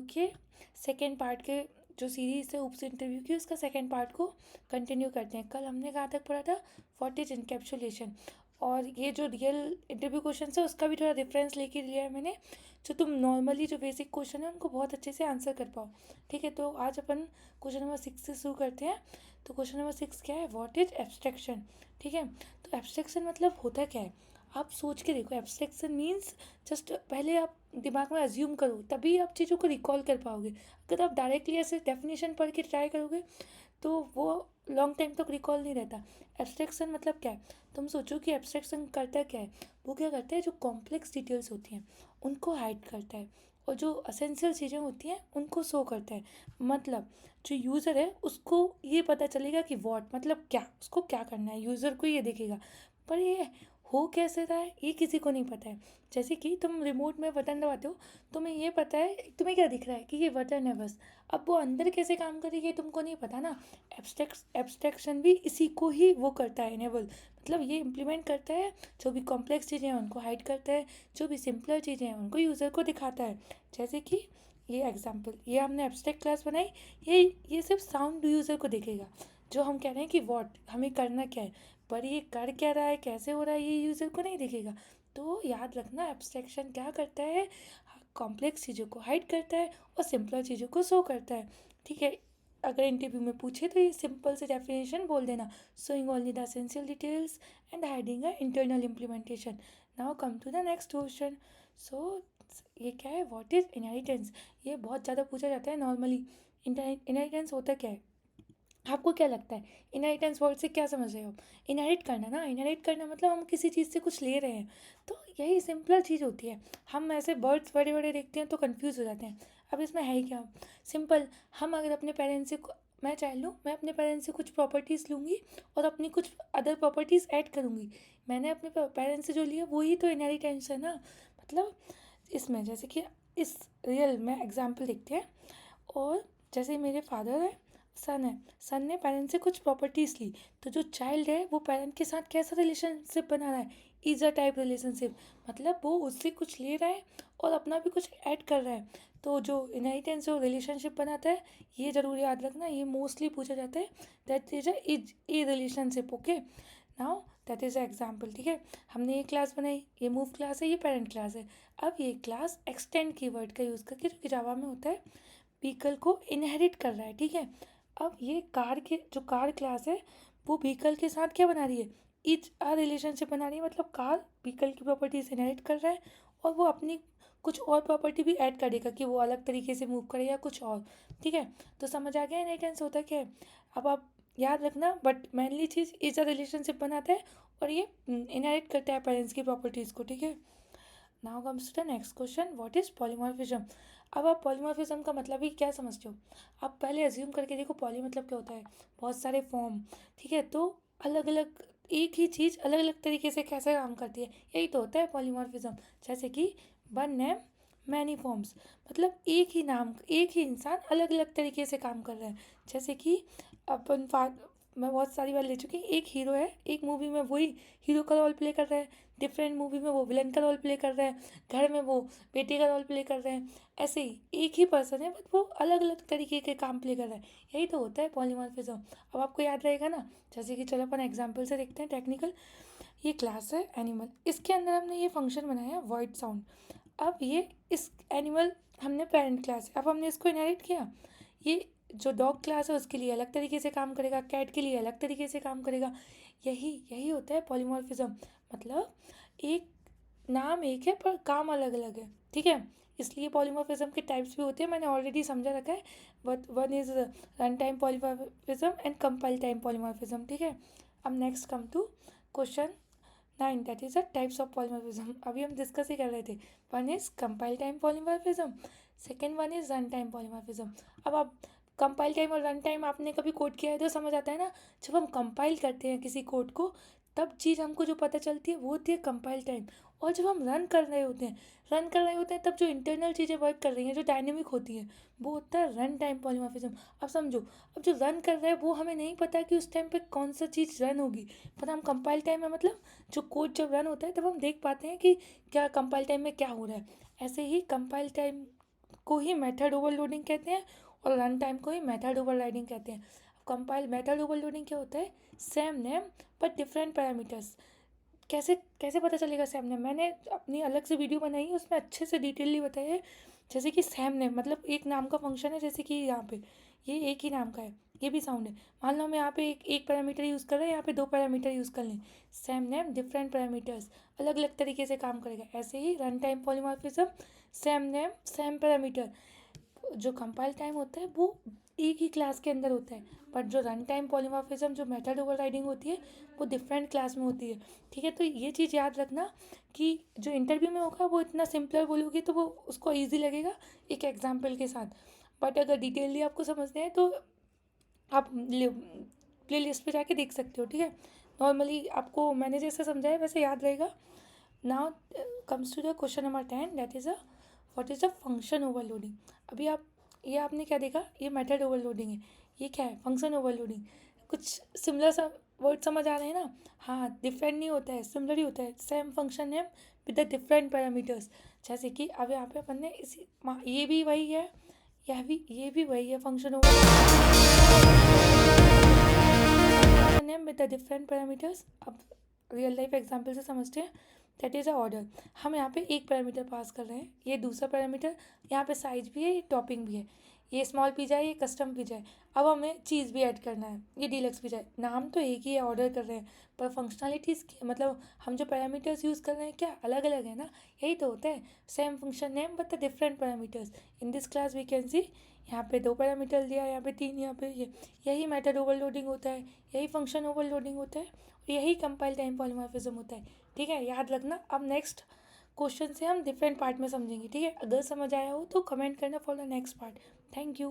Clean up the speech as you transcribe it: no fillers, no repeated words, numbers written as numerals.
के second part के जो सीरीज़ है ऊप्स इंटरव्यू की, उसका सेकेंड पार्ट को कंटिन्यू करते हैं। कल हमने कहाँ तक पढ़ा था, व्हाट इज इनकैप्सुलेशन। और ये जो रियल इंटरव्यू क्वेश्चन है उसका भी थोड़ा रेफरेंस लेके लिया है मैंने, जो तुम नॉर्मली जो बेसिक क्वेश्चन है उनको बहुत अच्छे से आंसर कर पाओ। ठीक है, तो आज अपन क्वेश्चन नंबर 6 से शुरू करते हैं। तो क्वेश्चन नंबर 6 क्या है, व्हाट इज एब्स्ट्रैक्शन। ठीक है, तो एब्स्ट्रैक्शन मतलब होता क्या है, आप सोच के देखो। एब्स्ट्रैक्शन मीन्स जस्ट पहले आप दिमाग में अज्यूम करो, तभी आप चीज़ों को रिकॉल कर पाओगे। अगर आप डायरेक्टली ऐसे डेफिनेशन पढ़ के ट्राई करोगे तो वो लॉन्ग टाइम तक रिकॉल नहीं रहता। एब्स्ट्रैक्शन मतलब क्या है, तुम सोचो कि एब्स्ट्रैक्शन करता क्या है। वो क्या करता है, जो कॉम्प्लेक्स डिटेल्स होती हैं उनको हाइड करता है, और जो असेंशियल चीज़ें होती हैं उनको शो करता है। मतलब जो यूज़र है उसको ये पता चलेगा कि व्हाट मतलब क्या, उसको क्या करना है, यूज़र को ये दिखेगा। पर ये हो कैसे रहा है ये किसी को नहीं पता है। जैसे कि तुम रिमोट में बटन दबाते हो, तुम्हें ये पता है, तुम्हें क्या दिख रहा है कि ये बटन है बस। अब वो अंदर कैसे काम करेगी ये तुमको नहीं पता ना। एब्स्ट्रैक्शन भी इसी को ही वो करता है, इनेबल मतलब ये इम्प्लीमेंट करता है। जो भी कॉम्प्लेक्स चीज़ें हैं उनको हाइड करता है, जो भी सिंपलर चीज़ें हैं उनको यूज़र को दिखाता है। जैसे कि ये एग्जांपल, ये हमने एब्स्ट्रैक्ट क्लास बनाई, ये सिर्फ साउंड यूज़र को दिखेगा। जो हम कह रहे हैं कि व्हाट हमें करना क्या है, पर ये कर क्या रहा है, कैसे हो रहा है, ये यूज़र को नहीं दिखेगा। तो याद रखना, एब्स्ट्रैक्शन क्या करता है, कॉम्प्लेक्स चीज़ों को हाइड करता है और सिंपलर चीज़ों को शो करता है। ठीक है, अगर इंटरव्यू में पूछे तो ये सिंपल से डेफिनेशन बोल देना, showing only the essential details and hiding a internal implementation. Now come to the next question. So ये क्या है, व्हाट इज इनहेरिटेंस। ये बहुत ज़्यादा पूछा जाता है नॉर्मली। इनहेरिटेंस होता क्या है, आपको क्या लगता है, इनहेरिटेंस वर्ड से क्या समझ रहे हो। इनहेरिट करना ना, इनहेरिट करना मतलब हम किसी चीज़ से कुछ ले रहे हैं। तो यही सिंपल चीज़ होती है। हम ऐसे वर्ड्स बड़े बड़े देखते हैं तो कंफ्यूज हो जाते हैं। अब इसमें है ही क्या, सिंपल। हम अगर अपने पेरेंट्स से मैं चाइल्ड हूँ, मैं अपने पेरेंट्स से कुछ प्रॉपर्टीज़ लूँगी और अपनी कुछ अदर प्रॉपर्टीज़ ऐड करूँगी। मैंने अपने पेरेंट्स से जो लिया वही तो इनहेरिटेंस है ना। मतलब इसमें जैसे कि इस रियल में एग्जाम्पल देखते हैं। और जैसे मेरे फादर है, सन है, सन ने पेरेंट से कुछ प्रॉपर्टीज़ ली, तो जो चाइल्ड है वो पेरेंट के साथ कैसा रिलेशनशिप बना रहा है, इज अ टाइप रिलेशनशिप। मतलब वो उससे कुछ ले रहा है और अपना भी कुछ ऐड कर रहा है। तो जो इनहेरिटेंस जो रिलेशनशिप बनाता है, ये ज़रूर याद रखना, ये मोस्टली पूछा जाता है। That is a relationship. Okay, now that is a example. ठीक है, हमने ये क्लास बनाई, ये मूव क्लास है, ये पेरेंट क्लास है। अब ये क्लास एक्सटेंड कीवर्ड का यूज़ करके, जो कि जावा में होता है, व्हीकल को इनहेरिट कर रहा है। ठीक है, अब ये कार के जो कार क्लास है वो व्हीकल के साथ क्या बना रही है, इच आ रिलेशनशिप बना रही है। मतलब कार व्हीकल की प्रॉपर्टीज इनहेरिट कर रहा है और वो अपनी कुछ और प्रॉपर्टी भी ऐड करेगा कि वो अलग तरीके से मूव करे या कुछ और। ठीक है, तो समझ आ गया इनहेरिटेंस होता क्या है। अब आप याद रखना, but mainly cheese is a relationship बनाता है और ये इनहेरिट करता है पेरेंट्स की प्रॉपर्टीज़ को। ठीक है, now comes to the next question, what is polymorphism. अब आप पॉलीमॉर्फिज्म का मतलब ही क्या समझते हो, आप पहले अज्यूम करके देखो पॉली मतलब क्या होता है, बहुत सारे फॉर्म। ठीक है, तो अलग अलग एक ही चीज़ अलग अलग तरीके से कैसे काम करती है, यही तो होता है पॉलीमॉर्फिज्म। जैसे कि वन नेम मैनी फॉर्म्स, मतलब एक ही नाम एक ही इंसान अलग अलग तरीके से काम कर रहा है। जैसे कि अपन मैं बहुत सारी बार ले चुकी हूँ, एक हीरो है, एक मूवी में वही हीरो का रोल प्ले कर रहा है, डिफरेंट मूवी में वो विलन का रोल प्ले कर रहा है, घर में वो बेटे का रोल प्ले कर रहे हैं। ऐसे ही एक ही पर्सन है बट वो अलग अलग तरीके के काम प्ले कर रहा है, यही तो होता है पॉलीमॉर्फिज्म। अब आपको याद रहेगा ना। जैसे कि चलो अपन एग्जाम्पल से देखते हैं टेक्निकल। ये क्लास है एनिमल, इसके अंदर हमने ये फंक्शन बनाया वॉइड साउंड। अब ये इस एनिमल हमने पेरेंट क्लास है, अब हमने इसको इनहेरिट किया। ये जो डॉग क्लास है उसके लिए अलग तरीके से काम करेगा, कैट के लिए अलग तरीके से काम करेगा। यही यही होता है पॉलीमॉर्फिज्म। मतलब एक नाम एक है पर काम अलग अलग है। ठीक है, इसलिए पॉलीमॉर्फिज्म के टाइप्स भी होते हैं, मैंने ऑलरेडी समझा रखा है। But one is run time polymorphism and compile time polymorphism. ठीक है, अब next come to question 9, that is the types of polymorphism. अभी हम डिस्कस ही कर रहे थे। One is compile time polymorphism, second one is run time polymorphism. अब आप कंपाइल टाइम और रन टाइम आपने कभी कोड किया है तो समझ आता है ना। जब हम कंपाइल करते हैं किसी कोड को तब चीज़ हमको जो पता चलती है वो होती है कंपाइल टाइम। और जब हम रन कर रहे होते हैं तब जो इंटरनल चीज़ें वर्क कर रही हैं, जो डायनेमिक होती हैं, वो होता है रन टाइम पॉलीमॉर्फिज्म। अब समझो, अब जो रन कर रहा है वो हमें नहीं पता कि उस टाइम पे कौन सा चीज़ रन होगी, पर हम कंपाइल टाइम में मतलब जो कोड जब रन होता है तब हम देख पाते हैं कि क्या कंपाइल टाइम में क्या हो रहा है। ऐसे ही कंपाइल टाइम को ही मेथड ओवरलोडिंग कहते हैं और रन टाइम को ही मेथड ओवरराइडिंग कहते हैं। कंपाइल मेथड ओवरलोडिंग क्या होता है, same name but different parameters. कैसे कैसे पता चलेगा सेम नेम, मैंने अपनी अलग से वीडियो बनाई है, उसमें अच्छे से डिटेलली बताया है। जैसे कि सेम नेम मतलब एक नाम का फंक्शन है, जैसे कि यहाँ पे ये एक ही नाम का है, ये भी साउंड है। मान लो हम यहाँ पे एक पैरामीटर यूज़ कर रहे हैं, यहाँ पे 2 पैरामीटर यूज़ कर लें, सेम नेम डिफरेंट पैरामीटर्स, अलग अलग तरीके से काम करेगा। ऐसे ही run time polymorphism, same name same parameter. जो कंपाइल टाइम होता है वो एक ही क्लास के अंदर होता है, बट जो रन टाइम पॉलीमॉर्फिज्म, जो मेथड ओवरराइडिंग होती है, वो डिफरेंट क्लास में होती है। ठीक है, तो ये चीज़ याद रखना कि जो इंटरव्यू में होगा वो इतना सिंपलर बोलोगे तो वो उसको ईजी लगेगा एक एग्जाम्पल के साथ। बट अगर डिटेलली आपको समझना है तो आप प्ले लिस्ट पर जाके देख सकते हो। ठीक है, नॉर्मली आपको मैंने जैसे समझाया वैसे याद रहेगा। Now comes to the question number 10, that is what is a function overloading. अभी आप ये आपने क्या देखा, ये मेथड ओवरलोडिंग है, ये क्या है, फंक्शन ओवरलोडिंग। कुछ सिमिलर सा वर्ड समझ आ रहे हैं ना। हाँ, डिफरेंट नहीं होता है, सिमिलर ही होता है, सेम फंक्शन है विद द डिफरेंट पैरामीटर्स। जैसे कि अब यहाँ पे अपन ने इसी ये भी वही है, ये भी वही है, function name with the different parameters. अब रियल लाइफ एग्जांपल से समझते हैं। दैट इज़ अ ऑर्डर, हम यहाँ पे एक पैरामीटर पास कर रहे हैं, ये दूसरा पैरामीटर, यहाँ पे साइज भी है, ये टॉपिंग भी है, ये स्मॉल पिज़्ज़ा है, ये कस्टम पिज़्ज़ा है। अब हमें चीज़ भी ऐड करना है, ये डीलक्स पिज़्ज़ा है। नाम तो एक ही है, ऑर्डर कर रहे हैं, पर फंक्शनलिटीज़ मतलब हम जो पैरामीटर्स यूज़ कर रहे हैं क्या अलग अलग है ना। यही तो होता है same function name but the different parameters. In this class we can see यहाँ पे 2 पैरामीटर दिया, यहाँ पे 3, यहाँ पे ये। यही मेथड ओवरलोडिंग होता है, यही फंक्शन ओवरलोडिंग होता है, यही कंपाइल टाइम पॉलीमॉर्फिज्म होता है। ठीक है, याद रखना। अब नेक्स्ट क्वेश्चन से हम डिफरेंट पार्ट में समझेंगे। ठीक है, अगर समझ आया हो तो कमेंट करना for the next part. Thank you.